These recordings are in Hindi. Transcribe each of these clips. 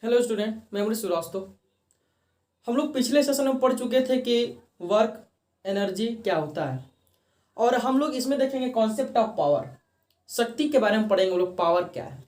हेलो स्टूडेंट, मैं अमृत श्रीवास्तव। हम लोग पिछले सेशन में पढ़ चुके थे कि वर्क एनर्जी क्या होता है, और हम लोग इसमें देखेंगे कॉन्सेप्ट ऑफ पावर, शक्ति के बारे में पढ़ेंगे। हम लोग पावर क्या है।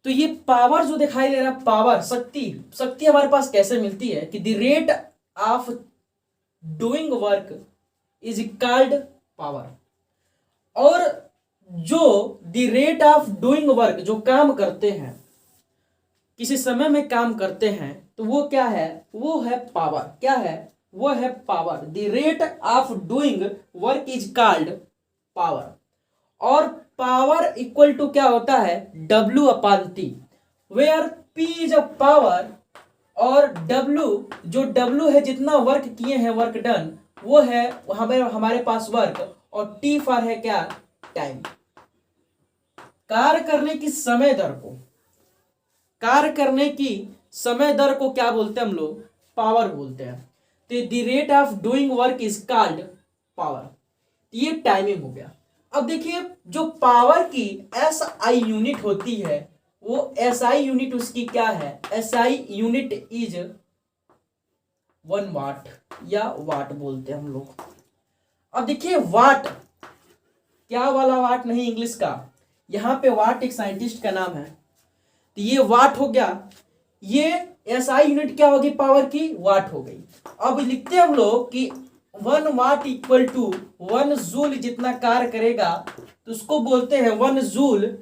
तो ये पावर जो दिखाई दे रहा है, पावर शक्ति, शक्ति हमारे पास कैसे मिलती है कि the rate of doing work is called power. और जो the rate of doing work, जो काम करते हैं, किसी समय में काम करते हैं, तो वो क्या है? वो है पावर। क्या है? वो है power. The rate of doing work is called power. और पावर इक्वल टू क्या होता है? W upon T, where P is a power और W, जो W है जितना वर्क किए हैं, वर्क डन, वो है हमारे पास वर्क, और T फॉर है क्या? टाइम। कार्य करने की समय दर को, कार्य करने की समय दर को क्या बोलते हैं हम लोग? पावर बोलते हैं। तो the rate of doing work is called power. ये टाइमिंग हो गया। अब देखिए, जो पावर की SI यूनिट होती है, वो SI यूनिट उसकी क्या है? SI यूनिट इज 1 वाट, या वाट बोलते हैं हम लोग। अब देखिए, वाट क्या वाला वाट नहीं, इंग्लिश का। यहां पे वाट एक साइंटिस्ट का नाम है। तो ये वाट हो गया। ये SI यूनिट क्या होगी? पावर की वाट हो गई। अब लिखते हैं हम लोग कि 1 वाट इक्वल टू 1 जूल, जितना कार्य करेगा तो उसको बोलते हैं 1 joule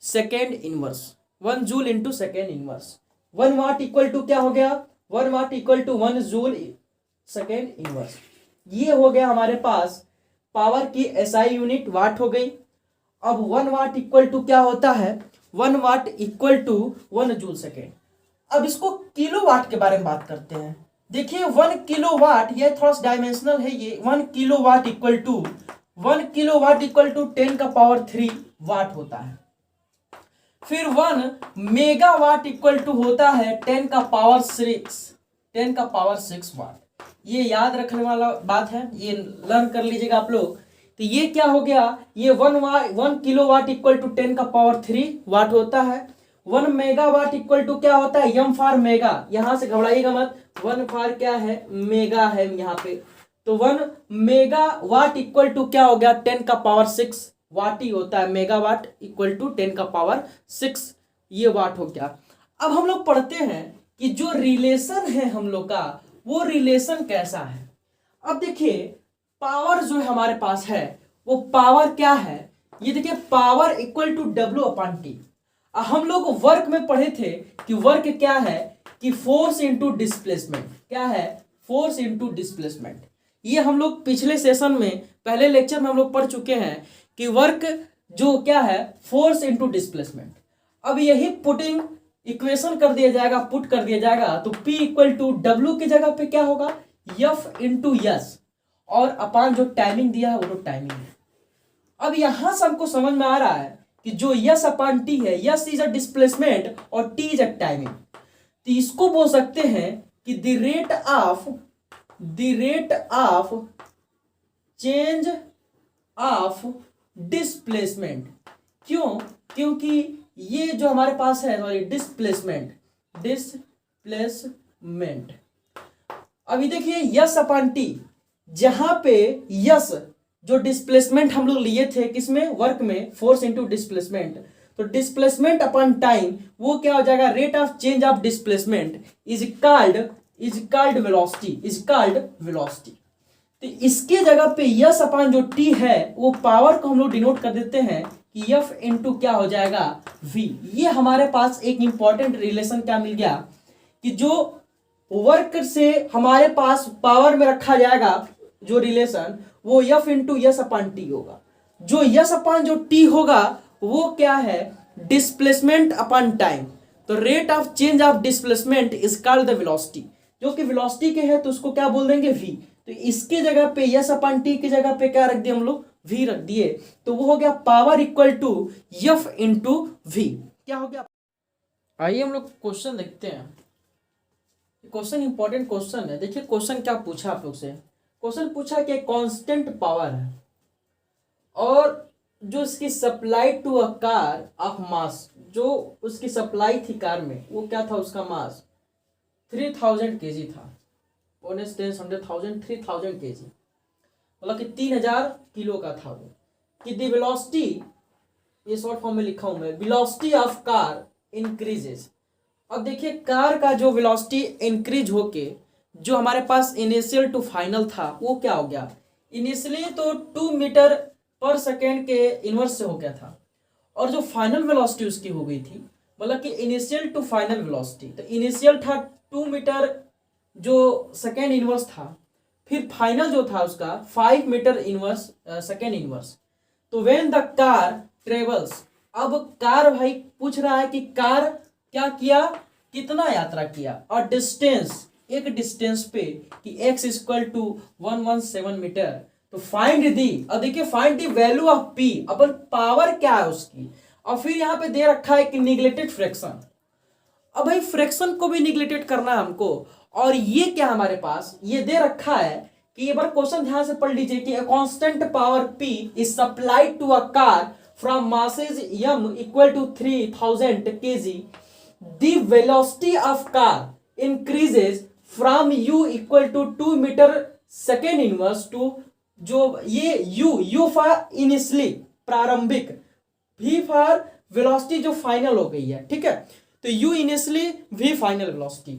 second inverse. 1 joule into second inverse. 1 watt equal to क्या हो गया? 1 watt equal to 1 joule second inverse. ये हो गया हमारे पास पावर की SI यूनिट, वाट हो गई। अब 1 वाट इक्वल टू क्या होता है? 1 watt equal to 1 joule second. अब इसको किलो वाट के बारे में बात करते हैं। देखिए, 1 किलो वाट, ये थोड़ा सा डायमेंशनल है। ये 1 kilo watt equal to 1 kilo watt equal to 10 का पावर 3 वाट होता है। फिर 1 मेगा वाट इक्वल टू होता है 10 का पावर 6, 10 का पावर 6 वाट। ये याद रखने वाला बात है, ये लर्न कर लीजिएगा आप लोग। तो ये क्या हो गया? ये 1 किलो वाट इक्वल टू 10 का पावर 3 वाट होता है। 1 मेगा वाट इक्वल टू क्या होता है? M फॉर मेगा, यहां से घबराइएगा मत। 1 फॉर क्या है? मेगा है यहाँ पे। तो 1 मेगा वाट इक्वल टू क्या हो गया? 10 का पावर 6 वाट ही होता है। मेगा वाट इक्वल टू 10 का पावर 6, ये वाट हो गया। अब हम लोग पढ़ते हैं कि जो रिलेशन है हम लोग का, वो रिलेशन कैसा है। अब देखिए, पावर जो हमारे पास है, वो पावर क्या है? ये देखिए, power equal to W upon T। हम लोग वर्क में पढ़े थे कि वर्क क्या है? कि फोर्स इंटू डिस्प्लेसमेंट। क्या है? Force into displacement. ये हम लोग पिछले सेशन में, पहले लेक्चर में हम लोग पढ़ चुके हैं कि वर्क जो क्या है? Force into displacement. अब यही पुटिंग इक्वेशन कर दिया जाएगा, पुट कर दिया जाएगा, तो P इक्वल टू W की जगह पे क्या होगा? F इंटू यस, और अपान जो टाइमिंग दिया है वो तो टाइमिंग है। अब यहां से हमको समझ में आ रहा है कि जो यस अपान टी है, यस इज अ डिस्प्लेसमेंट और टी इज अ टाइमिंग। तो इसको बोल सकते हैं कि the rate of change of displacement. क्यों? क्योंकि ये जो हमारे पास है, सॉरी, डिस्प्लेसमेंट। अभी देखिए, यस अपान टी, जहां पे यस जो डिस्प्लेसमेंट हम लोग लिए थे, किसमें? वर्क में, फोर्स इनटू डिस्प्लेसमेंट। तो डिस्प्लेसमेंट अपॉन टाइम, वो क्या हो जाएगा? Rate of change of displacement is called velocity. तो इसके जगह पे यस अपॉन जो टी है, वो पावर को हम लोग डिनोट कर देते हैं कि एफ इंटू क्या हो जाएगा? वी। ये हमारे पास एक इंपॉर्टेंट रिलेशन क्या मिल गया कि जो वर्क से हमारे पास पावर में रखा जाएगा, जो रिलेशन, वो F into yes upon T होगा। जो यस अपॉन जो टी होगा, वो क्या है? Displacement upon time. तो rate of change of displacement is called the velocity. जो कि वेलोसिटी के है, तो उसको क्या बोल देंगे? वी। तो इसके जगह पे यस अपॉन टी की जगह पे क्या रख दिए हम लोग? वी रख दिए। तो वो हो गया power equal to F into V. क्या हो गया? आइए हम लोग क्वेश्चन देखते हैं। क्वेश्चन इंपॉर्टेंट क्वेश्चन है। देखिए क्वेश्चन क्या पूछा आप लोग से। क्वेश्चन पूछा कि कांस्टेंट पावर है और जो इसकी supply to a car of mass, जो उसकी सप्लाई थी कार में वो क्या था, उसका मास 3000 kg था। 3000 kg मतलब कि 3000 किलो का था वो। कि द वेलोसिटी, ये शॉर्ट फॉर्म में लिखा हूं मैं, वेलोसिटी ऑफ कार इंक्रीजेस। अब देखिए कार का जो वेलोसिटी इंक्रीज होके जो हमारे पास इनिशियल टू फाइनल था वो क्या हो गया, इनिशियली तो 2 मीटर पर सेकेंड के इनवर्स से हो गया था, और जो फाइनल वेलोसिटी उसकी हो गई थी, मतलब कि इनिशियल टू फाइनल वेलोसिटी, तो इनिशियल था 2 मीटर जो सेकेंड इनवर्स था, फिर फाइनल जो था उसका 5 मीटर इनवर्स सेकेंड इनवर्स। तो व्हेन द कार ट्रेवल्स, अब कार भाई पूछ रहा है कि कार क्या किया, कितना यात्रा किया, और डिस्टेंस, एक डिस्टेंस पे कि x इक्वल टू 117 मीटर। तो फाइंड दी, अब देखिए find the value of p, अब पावर क्या है उसकी, और फिर यहाँ पे दे रखा है कि निगलेक्टेड फ्रैक्शन। अब भाई फ्रैक्शन को भी निगलेक्टेड करना है हमको, और ये क्या हमारे पास ये दे रखा है कि एक बार क्वेश्चन ध्यान से पढ़ लीजिए कि constant power p is supplied to a car from masses m equal to 3000 kg, the velocity of car increases from u equal to 2 metre second inverse to, जो ये u फॉर इनिशियली प्रारंभिक, v फॉर वेलोसिटी जो फाइनल हो गई है, ठीक है। तो u initially, v final velocity,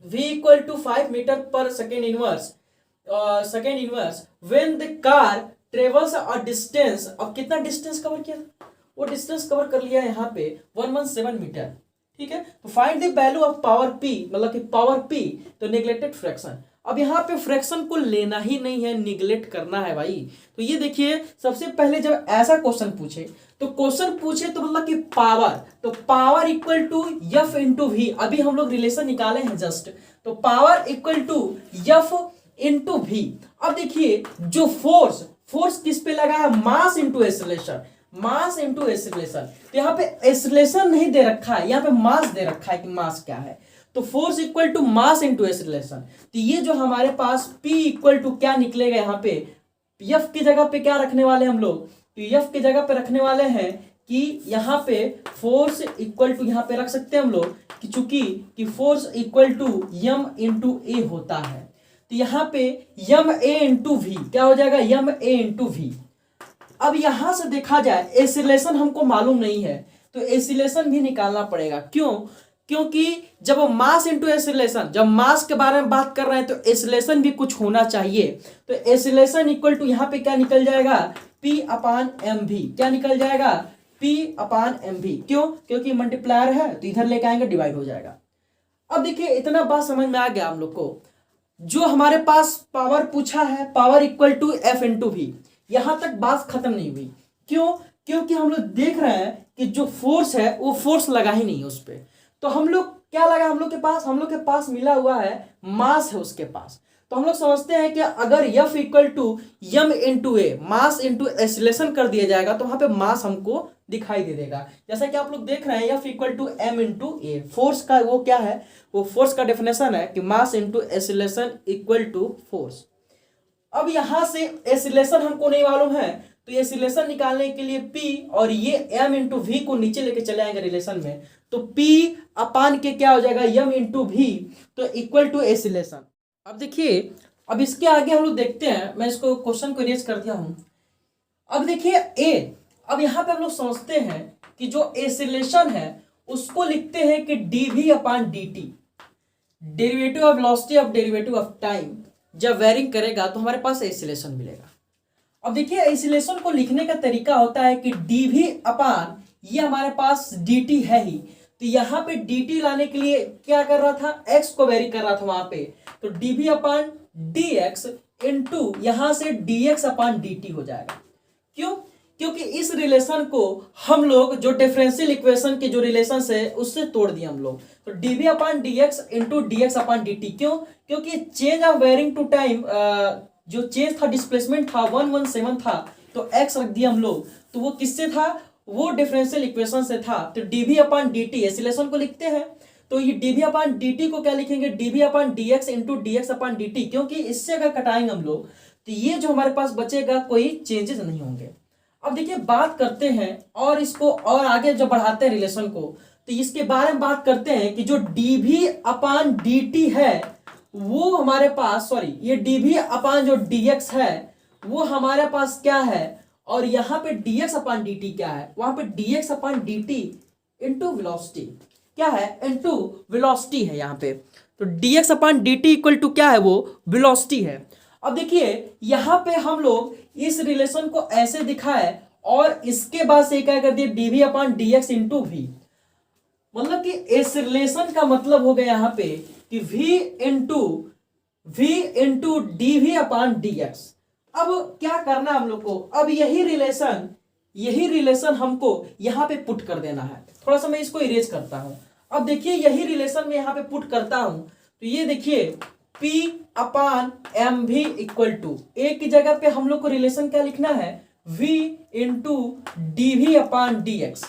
v equal to 5 metre per second inverse when the car travels a distance. अब कितना डिस्टेंस कवर किया, वो डिस्टेंस कवर कर लिया यहाँ पे 117 मीटर, ठीक है। तो find the value of power p, मतलब कि पावर p, तो निगलेक्टेड फ्रैक्शन। अब यहाँ पे फ्रैक्शन को लेना ही नहीं है, निगलेक्ट करना है भाई। तो ये देखिए सबसे पहले जब ऐसा क्वेश्चन पूछे तो मतलब कि पावर, तो power equal to F into V, अभी हम लोग रिलेशन निकाले हैं जस्ट, तो power equal to F into V. अब देखिए जो फोर्स किस पे लगा है, mass into acceleration, mass into acceleration. तो यहाँ पे एक्सेलरेशन नहीं दे रखा है, यहाँ पे मास दे रखा है कि मास क्या है, तो force equal to mass into acceleration. तो ये जो हमारे पास P इक्वल टू क्या निकलेगा, यहाँ पे F की जगह पे क्या रखने वाले हम लोग, तो F की जगह पे रखने वाले हैं कि यहाँ पे फोर्स इक्वल टू, यहाँ पे रख सकते हैं हम लोग कि चूंकि कि force equal to m into a होता है, तो यहाँ पे m a इंटू वी क्या हो जाएगा, m a इंटू वी। अब यहां से देखा जाए एक्सीलरेशन हमको मालूम नहीं है, तो एक्सीलरेशन भी निकालना पड़ेगा। क्यों, क्योंकि जब मास इंटू एक्सीलरेशन, जब मास के बारे में बात कर रहे हैं तो एक्सीलरेशन भी कुछ होना चाहिए। तो एक्सीलरेशन इक्वल टू यहाँ पे क्या निकल जाएगा, p अपान एम वी, क्या निकल जाएगा, p अपान एम वी। क्यों, क्योंकि मल्टीप्लायर है तो इधर लेके आएंगे डिवाइड हो जाएगा। अब देखिए इतना बात समझ में आ गया हम लोग को। जो हमारे पास पावर पूछा है, power equal to F into V, यहां तक बात खत्म नहीं हुई। क्यों, क्योंकि हम लोग देख रहे हैं कि जो फोर्स है वो फोर्स लगा ही नहीं है उस पर, तो हम लोग क्या लगा, हम लोग के पास मिला हुआ है मास है उसके पास। तो हम लोग समझते हैं कि अगर F equal to M into A, mass into acceleration कर दिया जाएगा तो वहां पे मास हमको दिखाई दे देगा। जैसा कि आप लोग देख रहे हैं F equal to M into A, force का वो क्या है, वो फोर्स का डेफिनेशन है कि mass into acceleration equal to force. अब यहां से एक्सीलरेशन हमको नहीं मालूम है, तो एक्सीलरेशन निकालने के लिए P और ये m इंटू वी को नीचे लेके चले आएंगे रिलेशन में, तो P अपान के क्या हो जाएगा, m इंटू वी, तो इक्वल टू एक्सीलरेशन। अब देखिए अब इसके आगे हम लोग देखते हैं, मैं इसको क्वेश्चन को इरेज कर दिया हूं। अब देखिए A, अब यहाँ पे हम लोग समझते हैं कि जो एक्सीलरेशन है उसको लिखते हैं कि dv upon dt, derivative of velocity of derivative of time, जब वेरिंग करेगा तो हमारे पास एक्सीलरेशन मिलेगा। अब देखिए एक्सीलरेशन को लिखने का तरीका होता है कि dv अपान, ये हमारे पास dt है ही, तो यहाँ पे dt लाने के लिए क्या कर रहा था, x को वेरी कर रहा था वहां पे, तो dv अपान dx इंटू यहाँ से dx अपान dt हो जाएगा। क्यों, क्योंकि इस रिलेशन को हम लोग जो डिफरेंशियल इक्वेशन के जो रिलेशन है उससे तोड़ दिया हम लोग, तो dv upon dx into dx upon dt। क्यों, क्योंकि change of varying to time, जो चेंज था डिस्प्लेसमेंट था 117 था, तो x रख दिया हम लोग, तो वो किससे था, वो डिफरेंशियल इक्वेशन से था। तो dv अपान dt एक्सीलरेशन को लिखते हैं, तो ये dv अपान dt को क्या लिखेंगे, dv upon dx into dx upon dt, क्योंकि इससे अगर कटाएंगे हम लोग तो ये जो हमारे पास बचेगा कोई चेंजेस नहीं होंगे। अब देखिए बात करते हैं और इसको और आगे जब बढ़ाते हैं रिलेशन को, तो इसके बारे में बात करते हैं कि जो dv अपान dt है वो हमारे पास, सॉरी, ये dv अपान जो dx है वो हमारे पास क्या है, और यहाँ पे dx अपान dt क्या है, वहां पे dx upon dt into velocity क्या है, इंटू वेलोसिटी है यहाँ पे। तो dx upon dt equal to क्या है, वो वेलोसिटी है। अब देखिए यहाँ पे हम लोग इस रिलेशन को ऐसे दिखाए और इसके बाद से क्या कर दिए, dv upon dx into V, मतलब कि इस रिलेशन का मतलब हो गया यहाँ पे कि v into dv upon dx। अब क्या करना हम लोग को, अब यही रिलेशन हमको यहाँ पे पुट कर देना है। थोड़ा सा मैं इसको इरेज करता हूं। अब देखिए यही रिलेशन में यहाँ पे पुट करता हूं, तो ये देखिए p अपान एम भी इक्वल टू, एक की जगह पे हम लोग को रिलेशन क्या लिखना है, v into D V upon D x.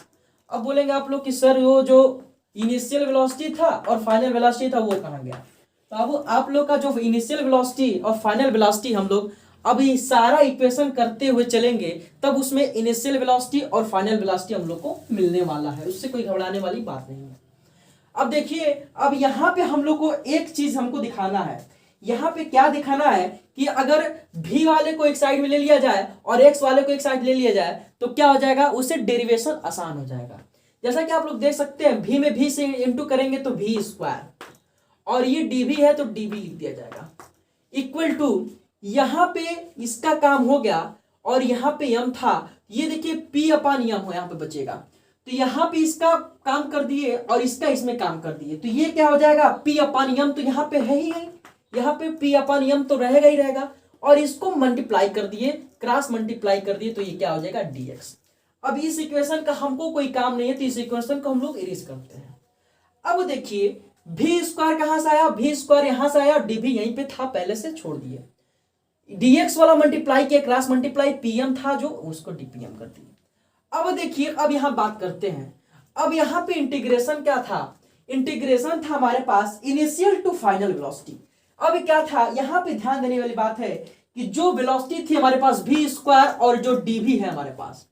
अब बोलेंगे आप लोग कि सर वो जो इनिशियल वेलोसिटी था और फाइनल वेलोसिटी था वो कहाँ गया, तो अब आप लोग का जो इनिशियल वेलोसिटी और फाइनल वेलोसिटी हम लोग अब ये सारा इक्वेशन करते हुए चलेंगे, तब उसमें इनिशियल वेलोसिटी और फाइनल वेलोसिटी हम लोग को मिलने वाला है, उससे कोई घबराने वाली बात नहीं है। अब देखिए अब यहाँ पे हम लोग को एक चीज हमको दिखाना है, यहाँ पे क्या दिखाना है कि अगर v वाले को एक साइड में ले लिया जाए और x वाले को एक साइड ले लिया जाए तो क्या हो जाएगा, उससे डेरिवेशन आसान हो जाएगा। जैसा कि आप लोग देख सकते हैं v में v से इंटू करेंगे तो v स्क्वायर, और ये dv है तो dv लिख दिया जाएगा, इक्वल टू यहाँ पे इसका काम हो गया और यहाँ पे यम था, ये देखिए p अपान यम हो यहाँ पे बचेगा, तो यहाँ पे इसका काम कर दिए और इसका इसमें काम कर दिए, तो ये क्या हो जाएगा p अपान यम, तो यहाँ पे है ही है, यहाँ पे p अपान यम तो रहेगा ही रहेगा, और इसको मल्टीप्लाई कर दिए, क्रॉस मल्टीप्लाई कर दिए, तो ये क्या हो जाएगा dx। अब इस इक्वेशन का हमको कोई काम नहीं है, तो इस इक्वेशन को हम लोग इरेज करते हैं। अब देखिए v स्क्वायर कहां से आया, v स्क्वायर यहां से आया, dv यहीं पे था पहले से छोड़ दिए, dx वाला मल्टीप्लाई किया, क्रॉस मल्टीप्लाई pm था जो उसको dpm कर दिए। अब देखिए अब यहां बात करते हैं, अब यहां पे इंटीग्रेशन क्या था, इंटीग्रेशन था हमारे पास इनिशियल टू फाइनल वेलोसिटी। अब क्या था, यहां पे ध्यान देने वाली बात है कि जो वेलोसिटी थी हमारे पास v स्क्वायर और जो dv है हमारे पास,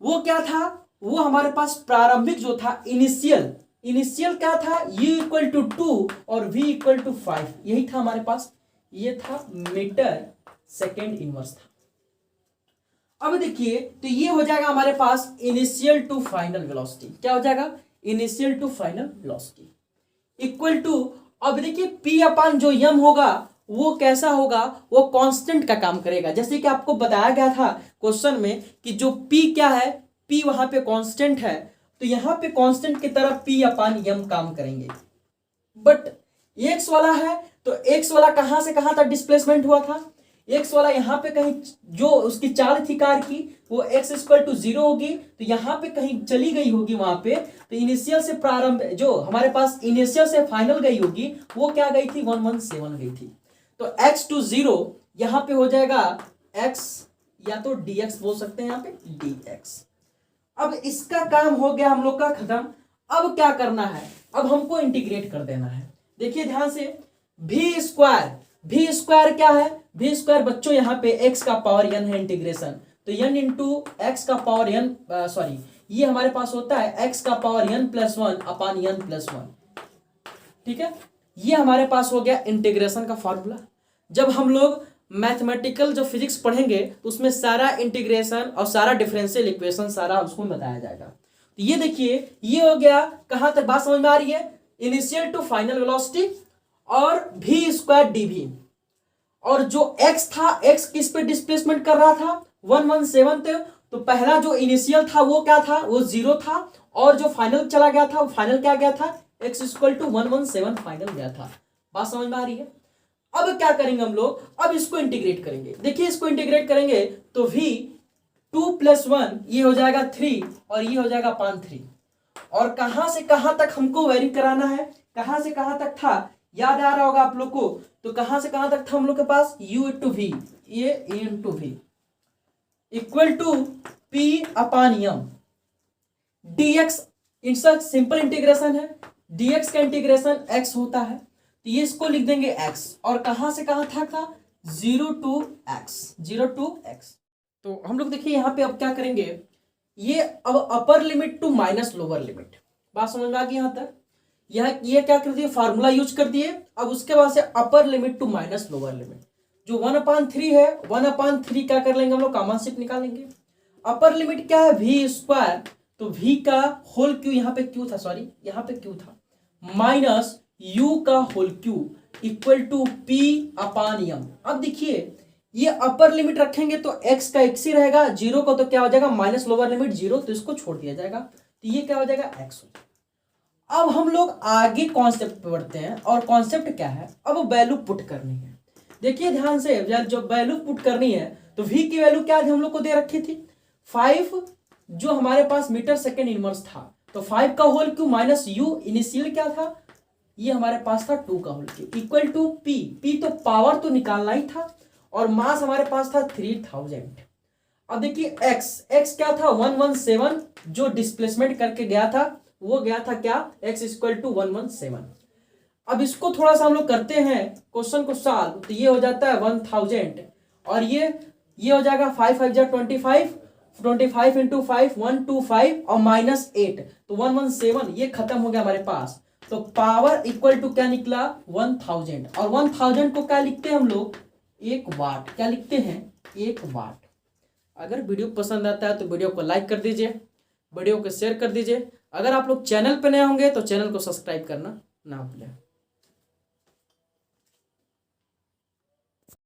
वो क्या था, वो हमारे पास प्रारंभिक जो था इनिशियल क्या था, u इक्वल टू 2 और v इक्वल टू 5, यही था हमारे पास, ये था मीटर सेकेंड इनवर्स था। अब देखिए तो ये हो जाएगा हमारे पास इनिशियल टू फाइनल वेलोसिटी, क्या हो जाएगा, initial to final velocity equal to, अब देखिए p अपान जो यम होगा वो कैसा होगा, वो कांस्टेंट का काम करेगा, जैसे कि आपको बताया गया था क्वेश्चन में कि जो p क्या है, p वहां पे कांस्टेंट है, तो यहाँ पे कांस्टेंट की तरफ p अपान यम काम करेंगे। बट x वाला है तो x वाला कहां से कहां तक डिस्प्लेसमेंट हुआ था, x वाला यहाँ पे कहीं जो उसकी चाल थी कार की वो x इक्वल टू 0 होगी, तो यहाँ पे कहीं चली गई होगी वहां पे, तो इनिशियल से प्रारंभ जो हमारे पास इनिशियल से फाइनल गई होगी वो क्या गई थी, 117 गई थी, तो x टू 0 यहाँ पे हो जाएगा x या तो dx बोल सकते हैं यहाँ पे dx। अब इसका काम हो गया हम लोग का खत्म। अब क्या करना है, अब हमको इंटीग्रेट कर देना है। देखिए ध्यान से, v स्क्वायर क्या है, v स्क्वायर बच्चों यहाँ पे x का पावर n है इंटीग्रेशन, तो n इंटू एक्स का पावर n, सॉरी ये हमारे पास होता है x का पावर n प्लस 1 अपान n प्लस 1, ठीक है, ये हमारे पास हो गया इंटीग्रेशन का फॉर्मूला। जब हम लोग मैथमेटिकल जो फिजिक्स पढ़ेंगे तो उसमें सारा इंटीग्रेशन और सारा डिफरेंशियल इक्वेशन सारा उसको बताया जाएगा। तो ये देखिए ये हो गया, कहां तक बात समझ में आ रही है, इनिशियल टू फाइनल वेलोसिटी और v स्क्वायर dv, और जो x था, x किस पे डिस्प्लेसमेंट कर रहा था, 117 थे, तो पहला जो इनिशियल था वो क्या था, वो 0 था, और जो फाइनल चला गया था वो फाइनल क्या गया था, x इक्वल टू 117 फाइनल गया था। बात समझ में आ रही है। अब क्या करेंगे हम लोग, अब इसको इंटीग्रेट करेंगे। देखिए इसको इंटीग्रेट करेंगे तो v 2 प्लस 1 ये हो जाएगा 3 और ये हो जाएगा अपान 3, और कहां से कहां तक हमको वेरी कराना है, कहां से कहां तक था, याद आ रहा होगा आप लोग को, तो कहां से कहां तक था हम लोग के पास, u इंटू वी, ये a into V equal to p upon M, dx इसका सिंपल इंटीग्रेशन है, dx का इंटीग्रेशन x होता है, तो ये इसको लिख देंगे x, और कहां से कहां था 0 टू x, तो हम लोग देखिए यहाँ पे अब क्या करेंगे, ये अब upper limit to minus lower limit, बात समझ में आ गई यहाँ तक। यह ये क्या कर दिए, फार्मूला यूज कर दिए। अब उसके बाद से upper limit to minus lower limit, जो 1/3 है, 1/3 क्या कर लेंगे हम लोग, कॉमन शिफ्ट निकालेंगे। अपर लिमिट क्या है, वी स्क्वायर, तो वी का होल क्यू, यहाँ पे क्यू था, सॉरी यहाँ पे क्यू था, माइनस यू का whole cube equal to P upon M. अब देखिए ये अपर लिमिट रखेंगे तो x का x ही रहेगा, जीरो का तो क्या हो जाएगा माइनस लोअर लिमिट जीरो, तो इसको छोड़ दिया जाएगा, तो ये क्या हो जाएगा x। अब हम लोग आगे कॉन्सेप्ट पे बढ़ते हैं, और कॉन्सेप्ट क्या है, अब वैल्यू पुट करनी है। देखिए ध्यान से, जब वैल्यू पुट करनी है तो v की वैल्यू क्या थी, हम लोग को दे रखी थी 5, जो हमारे पास मीटर सेकेंड इनवर्स था, तो 5 का whole cube minus u initial क्या था, ये हमारे पास था 2 का whole cube equal to p, p तो पावर तो निकालना ही था, और मास हमारे पास था 3000। अब देखिए x क्या था 117, जो डिस्प्लेसमेंट करके गया था वो गया था क्या, x इक्वल टू 117। अब इसको थोड़ा सा हम लोग करते हैं क्वेश्चन को सॉल्व, तो ये हो जाता है 1000, और ये हो जाएगा 5 5 जा 25, 25 इंटू 5 125 और माइनस 8, तो 117 ये खत्म हो गया हमारे पास। तो पावर इक्वल टू क्या निकला 1000, और 1000 को क्या लिखते हैं हम लोग, 1 वाट, क्या लिखते हैं 1 वाट। अगर वीडियो पसंद आता है तो वीडियो को लाइक कर दीजिए, वीडियो को शेयर कर दीजिए। अगर आप लोग चैनल पे नए होंगे तो चैनल को सब्सक्राइब करना ना भूलें।